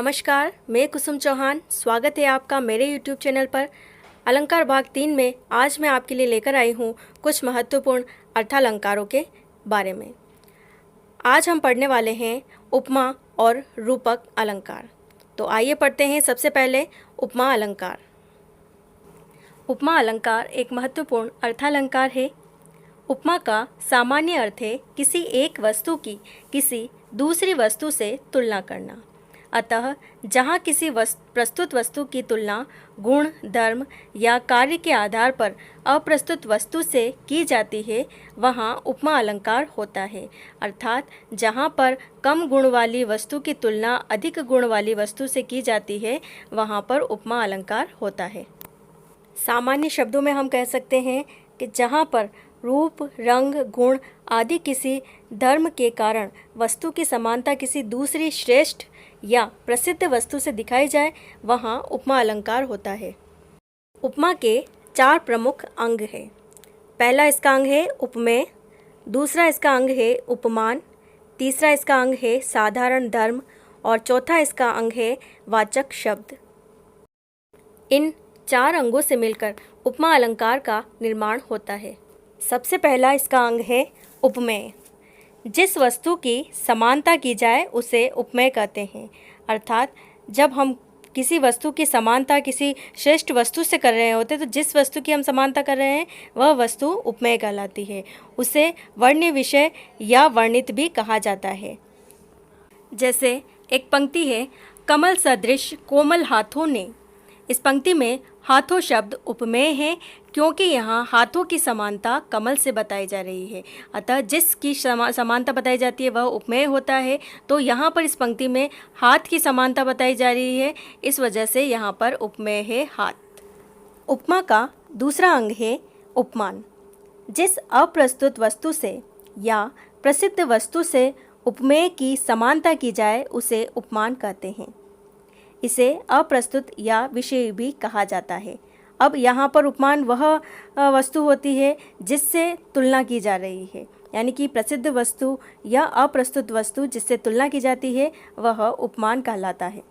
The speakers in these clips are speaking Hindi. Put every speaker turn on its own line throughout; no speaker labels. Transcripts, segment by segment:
नमस्कार, मैं कुसुम चौहान। स्वागत है आपका मेरे YouTube चैनल पर। अलंकार भाग 3 में आज मैं आपके लिए लेकर आई हूँ कुछ महत्वपूर्ण अर्थालंकारों के बारे में। आज हम पढ़ने वाले हैं उपमा और रूपक अलंकार। तो आइए पढ़ते हैं। सबसे पहले उपमा अलंकार। उपमा अलंकार एक महत्वपूर्ण अर्थालंकार है। उपमा का सामान्य अर्थ है किसी एक वस्तु की किसी दूसरी वस्तु से तुलना करना। अतः जहाँ किसी प्रस्तुत वस्तु की तुलना गुण, धर्म या कार्य के आधार पर अप्रस्तुत वस्तु से की जाती है वहाँ उपमा अलंकार होता है। अर्थात जहाँ पर कम गुण वाली वस्तु की तुलना अधिक गुण वाली वस्तु से की जाती है वहाँ पर उपमा अलंकार होता है। सामान्य शब्दों में हम कह सकते हैं कि जहाँ पर रूप, रंग, गुण आदि किसी धर्म के कारण वस्तु की समानता किसी दूसरी श्रेष्ठ या प्रसिद्ध वस्तु से दिखाई जाए वहाँ उपमा अलंकार होता है। उपमा के 4 प्रमुख अंग हैं। पहला इसका अंग है उपमेय, दूसरा इसका अंग है उपमान, तीसरा इसका अंग है साधारण धर्म और चौथा इसका अंग है वाचक शब्द। इन 4 अंगों से मिलकर उपमा अलंकार का निर्माण होता है। सबसे पहला इसका अंग है उपमेय। जिस वस्तु की समानता की जाए उसे उपमेय कहते हैं। अर्थात जब हम किसी वस्तु की समानता किसी श्रेष्ठ वस्तु से कर रहे होते तो जिस वस्तु की हम समानता कर रहे हैं वह वस्तु उपमेय कहलाती है। उसे वर्ण्य विषय या वर्णित भी कहा जाता है। जैसे एक पंक्ति है, कमल सदृश कोमल हाथों ने। इस पंक्ति में हाथों शब्द उपमेय है क्योंकि यहाँ हाथों की समानता कमल से बताई जा रही है। अतः जिसकी समानता बताई जाती है वह उपमेय होता है। तो यहाँ पर इस पंक्ति में हाथ की समानता बताई जा रही है, इस वजह से यहाँ पर उपमेय है हाथ। उपमा का दूसरा अंग है उपमान। जिस अप्रस्तुत वस्तु से या प्रसिद्ध वस्तु से उपमेय की समानता की जाए उसे उपमान कहते हैं। इसे अप्रस्तुत या विषय भी कहा जाता है। अब यहाँ पर उपमान वह वस्तु होती है जिससे तुलना की जा रही है, यानी कि प्रसिद्ध वस्तु या अप्रस्तुत वस्तु जिससे तुलना की जाती है वह उपमान कहलाता है।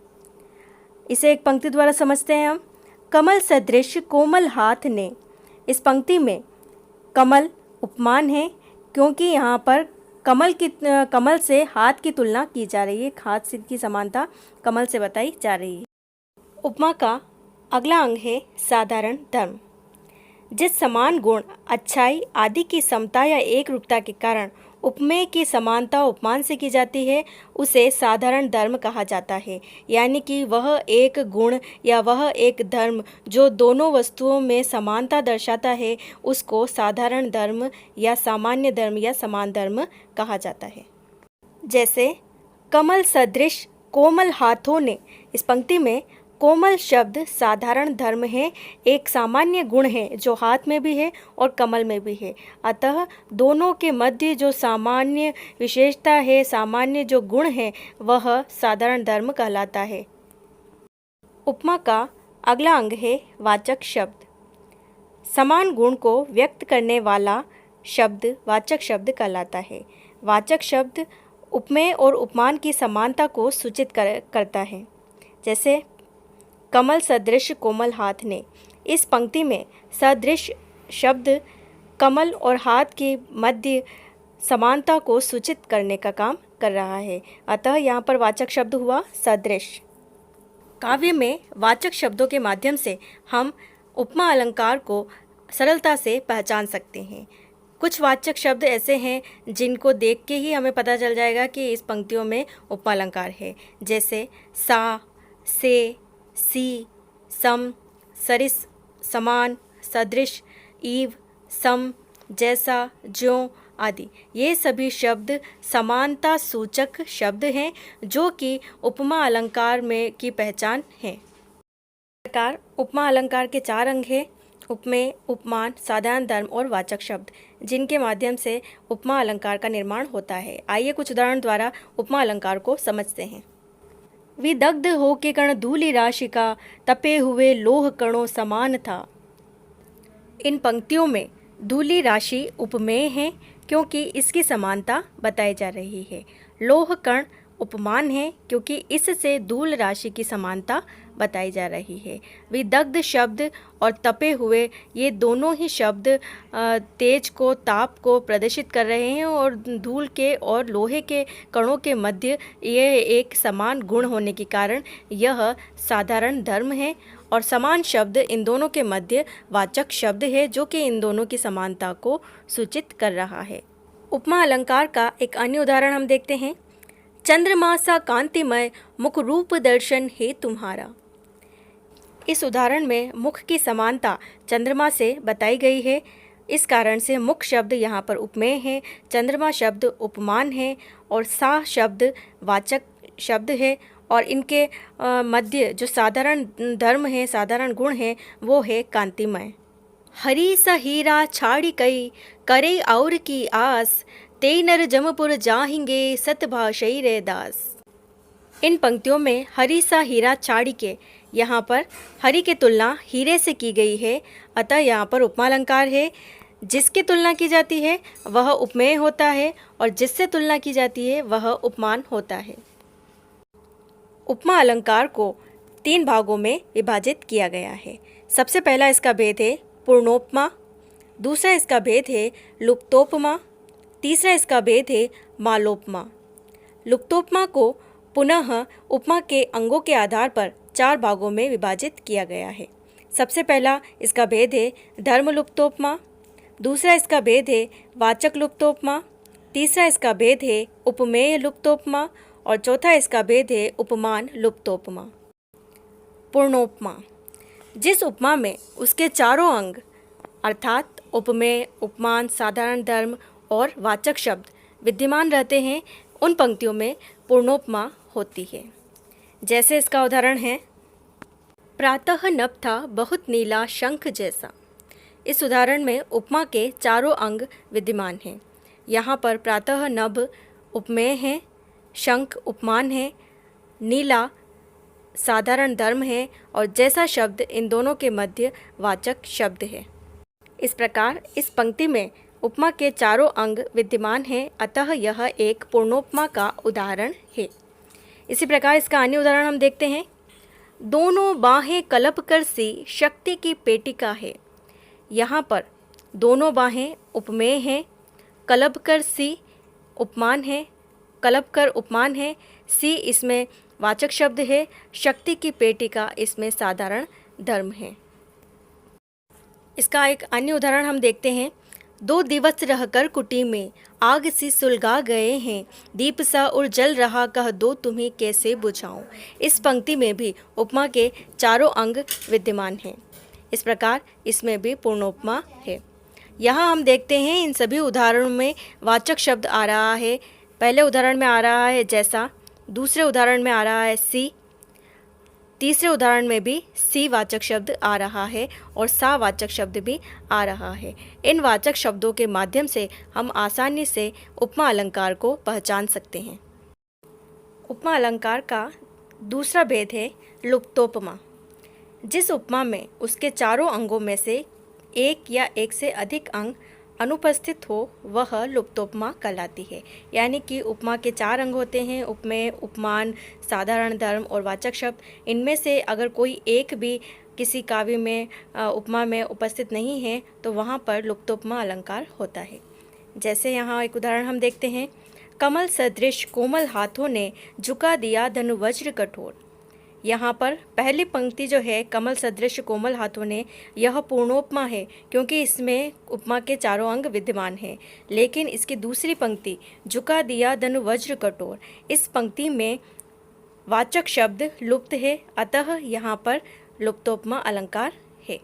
इसे एक पंक्ति द्वारा समझते हैं हम। कमल सदृश कोमल हाथ ने। इस पंक्ति में कमल उपमान है क्योंकि यहाँ पर कमल से हाथ की तुलना की जा रही है। हाथ से की समानता कमल से बताई जा रही है। उपमा का अगला अंग है साधारण धर्म। जिस समान गुण, अच्छाई आदि की समता या एक रूपता के कारण उपमेय की समानता उपमान से की जाती है उसे साधारण धर्म कहा जाता है। यानी कि वह एक गुण या वह एक धर्म जो दोनों वस्तुओं में समानता दर्शाता है उसको साधारण धर्म या सामान्य धर्म या समान धर्म कहा जाता है। जैसे कमल सदृश कोमल हाथों ने। इस पंक्ति में कोमल शब्द साधारण धर्म है, एक सामान्य गुण है जो हाथ में भी है और कमल में भी है। अतः दोनों के मध्य जो सामान्य विशेषता है, सामान्य जो गुण है वह साधारण धर्म कहलाता है। उपमा का अगला अंग है वाचक शब्द। समान गुण को व्यक्त करने वाला शब्द वाचक शब्द कहलाता है। वाचक शब्द उपमेय और उपमान की समानता को सूचित करता है। जैसे कमल सदृश कोमल हाथ ने। इस पंक्ति में सदृश शब्द कमल और हाथ के मध्य समानता को सूचित करने का काम कर रहा है। अतः यहाँ पर वाचक शब्द हुआ सदृश। काव्य में वाचक शब्दों के माध्यम से हम उपमा अलंकार को सरलता से पहचान सकते हैं। कुछ वाचक शब्द ऐसे हैं जिनको देख के ही हमें पता चल जाएगा कि इस पंक्तियों में उपमा अलंकार है। जैसे सा, से, सी, सम, सरिस, समान, सदृश, ईव, सम, जैसा, ज्यों आदि। ये सभी शब्द समानता सूचक शब्द हैं जो कि उपमा अलंकार में की पहचान है। प्रकार उपमा अलंकार के 4 अंग हैं, उपमेय, उपमान, साधारण धर्म और वाचक शब्द, जिनके माध्यम से उपमा अलंकार का निर्माण होता है। आइए कुछ उदाहरण द्वारा उपमा अलंकार को समझते हैं। विदग्ध हो के कण धूलि राशि का, तपे हुए लोह कणों समान था। इन पंक्तियों में धूलि राशि उपमेय है क्योंकि इसकी समानता बताई जा रही है। लोह कण उपमान है क्योंकि इससे धूल राशि की समानता बताई जा रही है। विदग्ध शब्द और तपे हुए, ये दोनों ही शब्द तेज को, ताप को प्रदर्शित कर रहे हैं और धूल के और लोहे के कणों के मध्य ये एक समान गुण होने के कारण यह साधारण धर्म है और समान शब्द इन दोनों के मध्य वाचक शब्द है जो कि इन दोनों की समानता को सूचित कर रहा है। उपमा अलंकार का एक अन्य उदाहरण हम देखते हैं। चंद्रमा सा कांतिमय मुख रूप दर्शन है तुम्हारा। इस उदाहरण में मुख की समानता चंद्रमा से बताई गई है। इस कारण से मुख शब्द यहाँ पर उपमेय है, चंद्रमा शब्द उपमान है और सा शब्द वाचक शब्द है और इनके मध्य जो साधारण धर्म है, साधारण गुण है, वो है कांतिमय। हरी सा हीरा छाड़ी कई करे और की आस, ते नर जमपुर जाहिंगे सतभाषई रे दास। इन पंक्तियों में हरी सा हीरा छाड़ी के, यहाँ पर हरी की तुलना हीरे से की गई है, अतः यहाँ पर उपमा अलंकार है। जिसकी तुलना की जाती है वह उपमेय होता है और जिससे तुलना की जाती है वह उपमान होता है। उपमा अलंकार को 3 भागों में विभाजित किया गया है। सबसे पहला इसका भेद है पूर्णोपमा, दूसरा इसका भेद है लुप्तोपमा, तीसरा इसका भेद है मालोपमा। लुप्तोपमा को पुनः उपमा के अंगों के आधार पर 4 भागों में विभाजित किया गया है। सबसे पहला इसका भेद है धर्म लुप्तोपमा, दूसरा इसका भेद है वाचक लुप्तोपमा, तीसरा इसका भेद है उपमेय लुप्तोपमा और चौथा इसका भेद है उपमान लुप्तोपमा। पूर्णोपमा, जिस उपमा में उसके चारों अंग अर्थात उपमेय, उपमान, साधारण धर्म और वाचक शब्द विद्यमान रहते हैं, उन पंक्तियों में पूर्णोपमा होती है। जैसे इसका उदाहरण है, प्रातः नभ था बहुत नीला शंख जैसा। इस उदाहरण में उपमा के चारों अंग विद्यमान हैं। यहाँ पर प्रातः नभ उपमेय है, शंख उपमान है, नीला साधारण धर्म है और जैसा शब्द इन दोनों के मध्य वाचक शब्द है। इस प्रकार इस पंक्ति में उपमा के चारों अंग विद्यमान हैं, अतः यह एक पूर्णोपमा का उदाहरण है। इसी प्रकार इसका अन्य उदाहरण हम देखते हैं। दोनों बाहें कलप कर सी शक्ति की पेटिका है। यहाँ पर दोनों बाहें उपमेय हैं, कलप कर सी उपमान है, कलप कर उपमान है, सी इसमें वाचक शब्द है, शक्ति की पेटिका इसमें साधारण धर्म है। इसका एक अन्य उदाहरण हम देखते हैं। 2 दिवस रहकर कुटी में आग सी सुलगा गए हैं, दीप सा और जल रहा कह दो तुम्हें कैसे बुझाऊं। इस पंक्ति में भी उपमा के चारों अंग विद्यमान हैं। इस प्रकार इसमें भी पूर्णोपमा है। यहाँ हम देखते हैं इन सभी उदाहरणों में वाचक शब्द आ रहा है। पहले उदाहरण में आ रहा है जैसा, दूसरे उदाहरण में आ रहा है सी, तीसरे उदाहरण में भी सी वाचक शब्द आ रहा है और सा वाचक शब्द भी आ रहा है। इन वाचक शब्दों के माध्यम से हम आसानी से उपमा अलंकार को पहचान सकते हैं। उपमा अलंकार का दूसरा भेद है लुप्तोपमा। जिस उपमा में उसके चारों अंगों में से एक या एक से अधिक अंग अनुपस्थित हो वह लुप्तोपमा कहलाती है। यानी कि उपमा के 4 अंग होते हैं, उपमेय, उपमान, साधारण धर्म और वाचक शब्द। इनमें से अगर कोई एक भी किसी काव्य में उपमा में उपस्थित नहीं है तो वहाँ पर लुप्तोपमा अलंकार होता है। जैसे यहाँ एक उदाहरण हम देखते हैं। कमल सदृश कोमल हाथों ने झुका दिया धनुवज्र कठोर। यहाँ पर पहली पंक्ति जो है कमल सदृश कोमल हाथों ने, यह पूर्णोपमा है क्योंकि इसमें उपमा के चारों अंग विद्यमान हैं। लेकिन इसकी दूसरी पंक्ति झुका दिया धनुवज्र कठोर, इस पंक्ति में वाचक शब्द लुप्त है, अतः यहाँ पर लुप्तोपमा अलंकार है।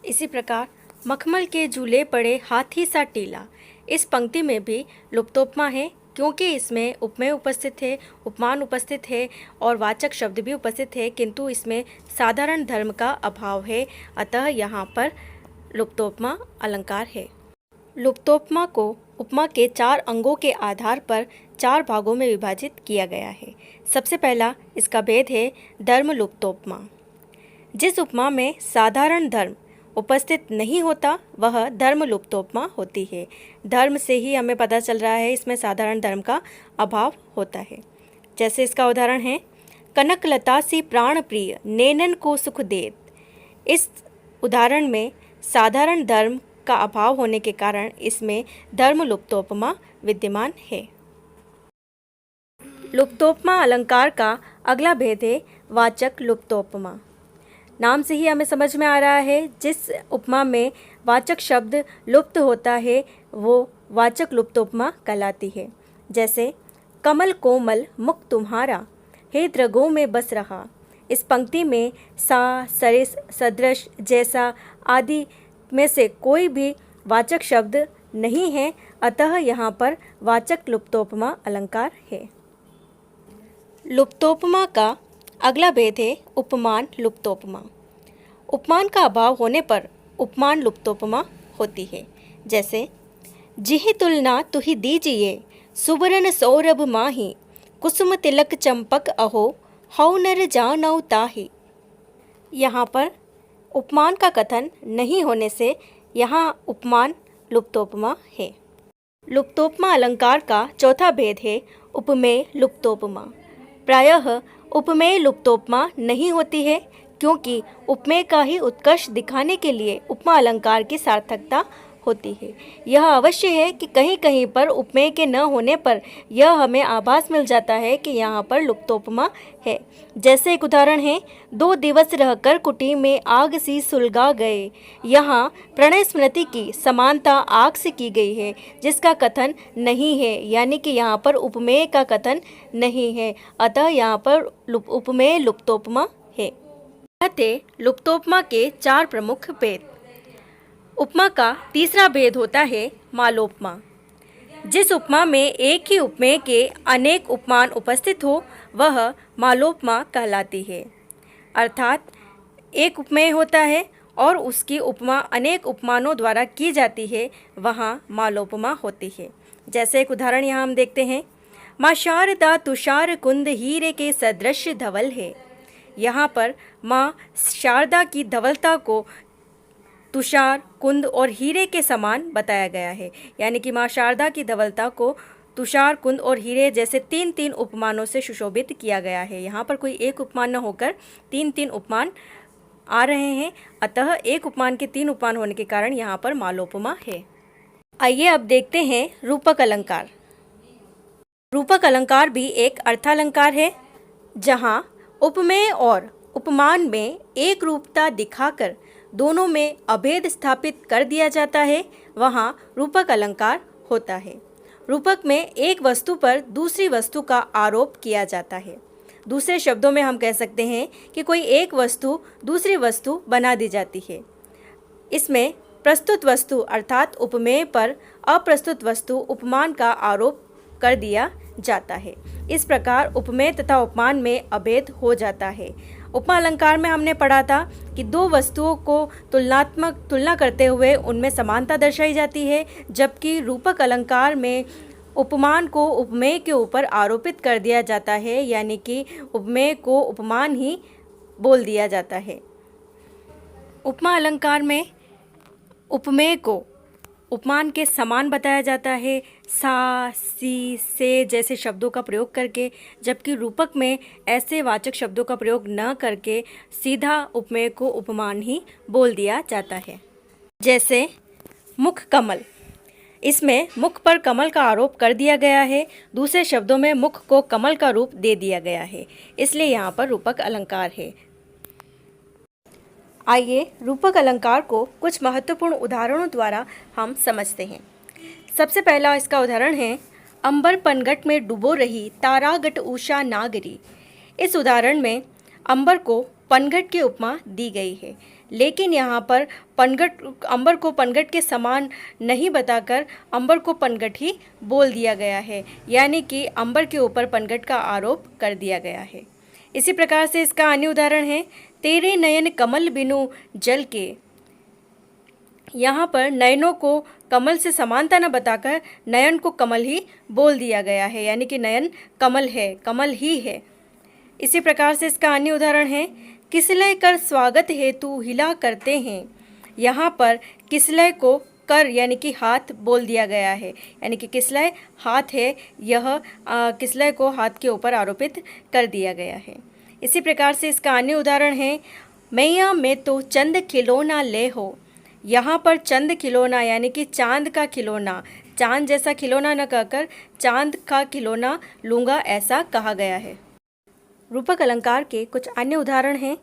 इसी प्रकार मखमल के झूले पड़े हाथी सा टीला, इस पंक्ति में भी लुप्तोपमा है क्योंकि इसमें उपमेय उपस्थित है, उपमान उपस्थित है और वाचक शब्द भी उपस्थित है, किंतु इसमें साधारण धर्म का अभाव है, अतः यहाँ पर लुप्तोपमा अलंकार है। लुप्तोपमा को उपमा के 4 अंगों के आधार पर 4 भागों में विभाजित किया गया है। सबसे पहला इसका भेद है धर्म लुप्तोपमा। जिस उपमा में साधारण धर्म उपस्थित नहीं होता वह धर्म लुप्तोपमा होती है। धर्म से ही हमें पता चल रहा है इसमें साधारण धर्म का अभाव होता है। जैसे इसका उदाहरण है, कनक लता सी प्राण प्रिय नैनन को सुख देत। इस उदाहरण में साधारण धर्म का अभाव होने के कारण इसमें धर्म लुप्तोपमा विद्यमान है। लुप्तोपमा अलंकार का अगला भेद है वाचक लुप्तोपमा। नाम से ही हमें समझ में आ रहा है जिस उपमा में वाचक शब्द लुप्त होता है वो वाचक लुप्तोपमा कहलाती है। जैसे कमल कोमल मुख तुम्हारा हे द्रगों में बस रहा। इस पंक्ति में सा, सरिस, सदृश, जैसा आदि में से कोई भी वाचक शब्द नहीं है, अतः यहाँ पर वाचक लुप्तोपमा अलंकार है। लुप्तोपमा का अगला भेद है उपमान लुप्तोपमा। उपमान का अभाव होने पर उपमान लुप्तोपमा होती है। जैसे जिहि तुलना तुहि दीजिए सुबरन सौरभ माही कुसुम तिलक चंपक अहो हौ नर जानौ ताहि। यहाँ पर उपमान का कथन नहीं होने से यहाँ उपमान लुप्तोपमा है। लुप्तोपमा अलंकार का चौथा भेद है उपमेय लुप्तोपमा। प्रायः उपमेय लुप्तोपमा नहीं होती है क्योंकि उपमेय का ही उत्कर्ष दिखाने के लिए उपमा अलंकार की सार्थकता होती है। यह अवश्य है कि कहीं कहीं पर उपमेय के न होने पर यह हमें आभास मिल जाता है कि यहाँ पर लुप्तोपमा है। जैसे एक उदाहरण है, 2 दिवस रहकर कुटी में आग सी सुलगा गए। यहाँ प्रणय स्मृति की समानता आग से की गई है जिसका कथन नहीं है, यानी कि यहाँ पर उपमेय का कथन नहीं है, अतः यहाँ पर उपमेय लुप्तोपमा है। लुप्तोपमा के 4 प्रमुख भेद। उपमा का तीसरा भेद होता है मालोपमा। जिस उपमा में एक ही उपमेय के अनेक उपमान उपस्थित हो वह मालोपमा कहलाती है। अर्थात एक उपमेय होता है और उसकी उपमा अनेक उपमानों द्वारा की जाती है, वहाँ मालोपमा होती है। जैसे एक उदाहरण यहाँ हम देखते हैं, माँ शारदा तुषार कुंद हीरे के सदृश धवल है। यहाँ पर माँ शारदा की धवलता को तुषार, कुंद और हीरे के समान बताया गया है, यानी कि माँ शारदा की धवलता को तुषार, कुंद और हीरे जैसे 3-3 उपमानों से सुशोभित किया गया है। यहाँ पर कोई एक उपमान न होकर 3-3 उपमान आ रहे हैं, अतः एक उपमान के 3 उपमान होने के कारण यहाँ पर मालोपमा है। आइए अब देखते हैं रूपक अलंकार। रूपक अलंकार भी एक अर्थालंकार है जहाँ उपमेय और उपमान में एक रूपता दिखाकर दोनों में अभेद स्थापित कर दिया जाता है, वहाँ रूपक अलंकार होता है। रूपक में एक वस्तु पर दूसरी वस्तु का आरोप किया जाता है। दूसरे शब्दों में हम कह सकते हैं कि कोई एक वस्तु दूसरी वस्तु बना दी जाती है। इसमें प्रस्तुत वस्तु अर्थात उपमेय पर अप्रस्तुत वस्तु उपमान का आरोप कर दिया जाता है। इस प्रकार उपमेय तथा उपमान में अभेद हो जाता है। उपमा अलंकार में हमने पढ़ा था कि 2 वस्तुओं को तुलना करते हुए उनमें समानता दर्शाई जाती है, जबकि रूपक अलंकार में उपमान को उपमेय के ऊपर आरोपित कर दिया जाता है, यानी कि उपमेय को उपमान ही बोल दिया जाता है। उपमा अलंकार में उपमेय को उपमान के समान बताया जाता है सा, सी, से जैसे शब्दों का प्रयोग करके, जबकि रूपक में ऐसे वाचक शब्दों का प्रयोग न करके सीधा उपमेय को उपमान ही बोल दिया जाता है। जैसे मुख कमल, इसमें मुख पर कमल का आरोप कर दिया गया है, दूसरे शब्दों में मुख को कमल का रूप दे दिया गया है, इसलिए यहाँ पर रूपक अलंकार है। आइए रूपक अलंकार को कुछ महत्वपूर्ण उदाहरणों द्वारा हम समझते हैं। सबसे पहला इसका उदाहरण है, अंबर पनघट में डूबो रही तारागट उषा नागरी। इस उदाहरण में अंबर को पनघट की उपमा दी गई है, लेकिन यहाँ पर अंबर को पनघट के समान नहीं बताकर अंबर को पनघट ही बोल दिया गया है, यानी कि अंबर के ऊपर पनघट का आरोप कर दिया गया है। इसी प्रकार से इसका अन्य उदाहरण है, तेरे नयन कमल बिनु जल के। यहाँ पर नयनों को कमल से समानता न बताकर नयन को कमल ही बोल दिया गया है, यानी कि नयन कमल है, कमल ही है। इसी प्रकार से इसका अन्य उदाहरण है, किसलय कर स्वागत हेतु हिला करते हैं। यहाँ पर किसलय को कर यानी कि हाथ बोल दिया गया है, यानी कि किसलय हाथ है, यह किसलय को हाथ के ऊपर आरोपित कर दिया गया है। इसी प्रकार से इसका अन्य उदाहरण है, मैया में तो चंद खिलौना ले हो। यहाँ पर चंद खिलौना यानी कि चांद का खिलौना, चांद जैसा खिलौना न कहकर चांद का खिलौना लूँगा, ऐसा कहा गया है। रूपक अलंकार के कुछ अन्य उदाहरण हैं,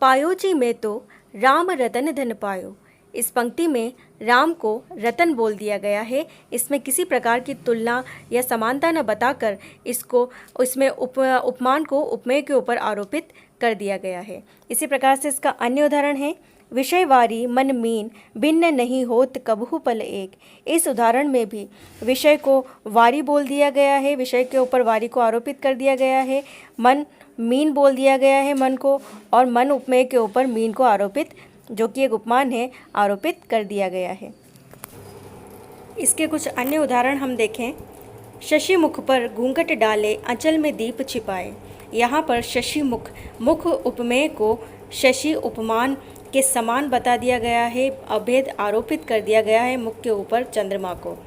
पायो जी में तो राम रतन धन पायो। इस पंक्ति में राम को रतन बोल दिया गया है। इसमें किसी प्रकार की तुलना या समानता न बताकर इसमें उपमान को उपमेय के ऊपर आरोपित कर दिया गया है। इसी प्रकार से इसका अन्य उदाहरण है, विषय वारी मन मीन भिन्न नहीं होत कबहु पल एक। इस उदाहरण में भी विषय को वारी बोल दिया गया है, विषय के ऊपर वारी को आरोपित कर दिया गया है। मन मीन बोल दिया गया है मन को, और मन उपमेय के ऊपर मीन को आरोपित, जो कि एक उपमान है, आरोपित कर दिया गया है। इसके कुछ अन्य उदाहरण हम देखें, शशि मुख पर घूंघट डाले अंचल में दीप छिपाए। यहाँ पर शशि मुख उपमेय को शशि उपमान के समान बता दिया गया है, अभेद आरोपित कर दिया गया है मुख के ऊपर चंद्रमा को,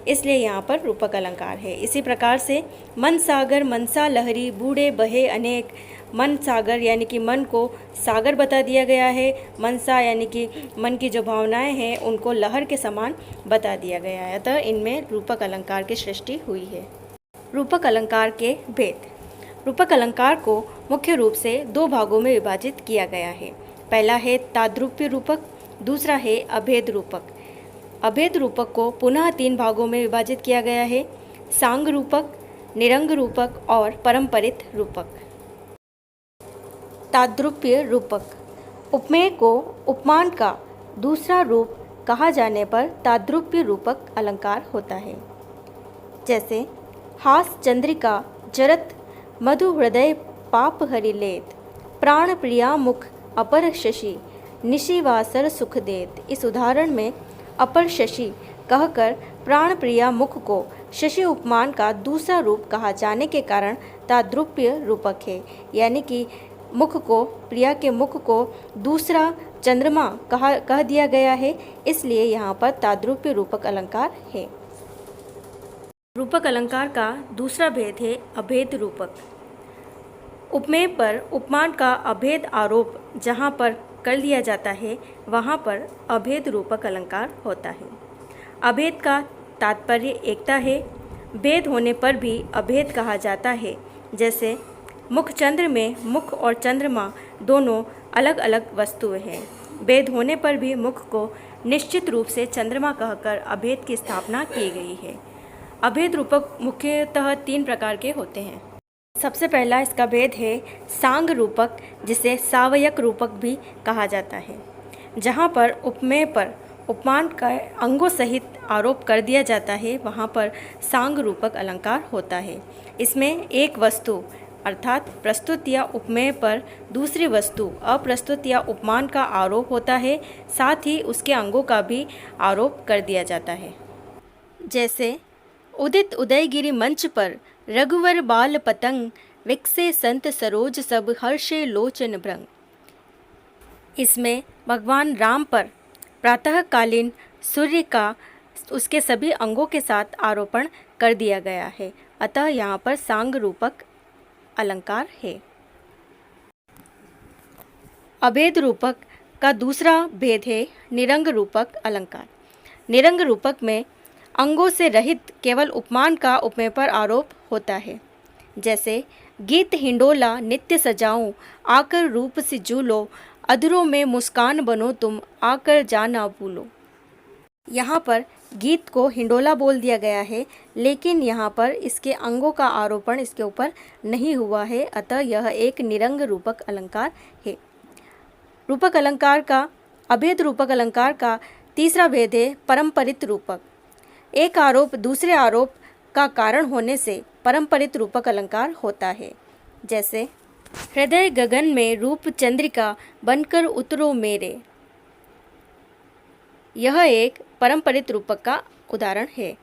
इसलिए यहाँ पर रूपक अलंकार है। इसी प्रकार से मन सागर मनसा लहरी बूढ़े बहे अनेक। मन सागर यानी कि मन को सागर बता दिया गया है, मनसा यानी कि मन की जो भावनाएं हैं उनको लहर के समान बता दिया गया है। अतः इनमें रूपक अलंकार की सृष्टि हुई है। रूपक अलंकार के भेद। रूपक अलंकार को मुख्य रूप से दो भागों में विभाजित किया गया है। पहला है ताद्रुप्य रूपक, दूसरा है अभेद रूपक। अभेद रूपक को पुनः तीन भागों में विभाजित किया गया है, सांग रूपक, निरंग रूपक और परंपरित रूपक। ताद्रुप्य रूपक, उपमेय को उपमान का दूसरा रूप कहा जाने पर ताद्रुप्य रूपक अलंकार होता है। जैसे हास चंद्रिका जरत मधु हृदय पाप हरि लेत, प्राण प्रिया मुख अपर शशि निशिवासर सुख देत। इस उदाहरण में अपर शशि कहकर प्राण प्रिया मुख को शशि उपमान का दूसरा रूप कहा जाने के कारण ताद्रुप्य रूपक है, यानी कि मुख को, प्रिया के मुख को दूसरा चंद्रमा कह दिया गया है, इसलिए यहाँ पर ताद्रुप्य रूपक अलंकार है। रूपक अलंकार का दूसरा भेद है अभेद रूपक। उपमेय पर उपमान का अभेद आरोप जहाँ पर कर लिया जाता है वहाँ पर अभेद रूपक अलंकार होता है। अभेद का तात्पर्य एकता है, भेद होने पर भी अभेद कहा जाता है। जैसे मुख चंद्र में मुख और चंद्रमा दोनों अलग अलग वस्तुएं हैं, भेद होने पर भी मुख को निश्चित रूप से चंद्रमा कहकर अभेद की स्थापना की गई है। अभेद रूपक मुख्यतः तीन प्रकार के होते हैं। सबसे पहला इसका भेद है सांग रूपक, जिसे सावयक रूपक भी कहा जाता है। जहाँ पर उपमेय पर उपमान का अंगों सहित आरोप कर दिया जाता है वहाँ पर सांग रूपक अलंकार होता है। इसमें एक वस्तु अर्थात प्रस्तुत या उपमेय पर दूसरी वस्तु अप्रस्तुत या उपमान का आरोप होता है, साथ ही उसके अंगों का भी आरोप कर दिया जाता है। जैसे उदित उदयगिरि मंच पर रघुवर बाल पतंग, विकसे संत सरोज सब हर्षे लोचन भ्रंग। इसमें भगवान राम पर प्रातःकालीन सूर्य का उसके सभी अंगों के साथ आरोपण कर दिया गया है, अतः यहाँ पर सांग रूपक अलंकार है। अभेद रूपक का दूसरा भेद है निरंग रूपक अलंकार। निरंग रूपक में अंगों से रहित केवल उपमान का उपमेय पर आरोप होता है। जैसे गीत हिंडोला नित्य सजाऊं, आकर रूप से झूलो, अधरों में मुस्कान बनो तुम, आकर जाना भूलो। यहाँ पर गीत को हिंडोला बोल दिया गया है, लेकिन यहाँ पर इसके अंगों का आरोपण इसके ऊपर नहीं हुआ है, अतः यह एक निरंग रूपक अलंकार है। रूपक अलंकार का अभेद रूपक अलंकार का तीसरा भेद है परंपरित रूपक। एक आरोप दूसरे आरोप का कारण होने से परंपरित रूपक अलंकार होता है। जैसे हृदय गगन में रूप चंद्रिका बनकर उतरो मेरे, यह एक परंपरित रूपक का उदाहरण है।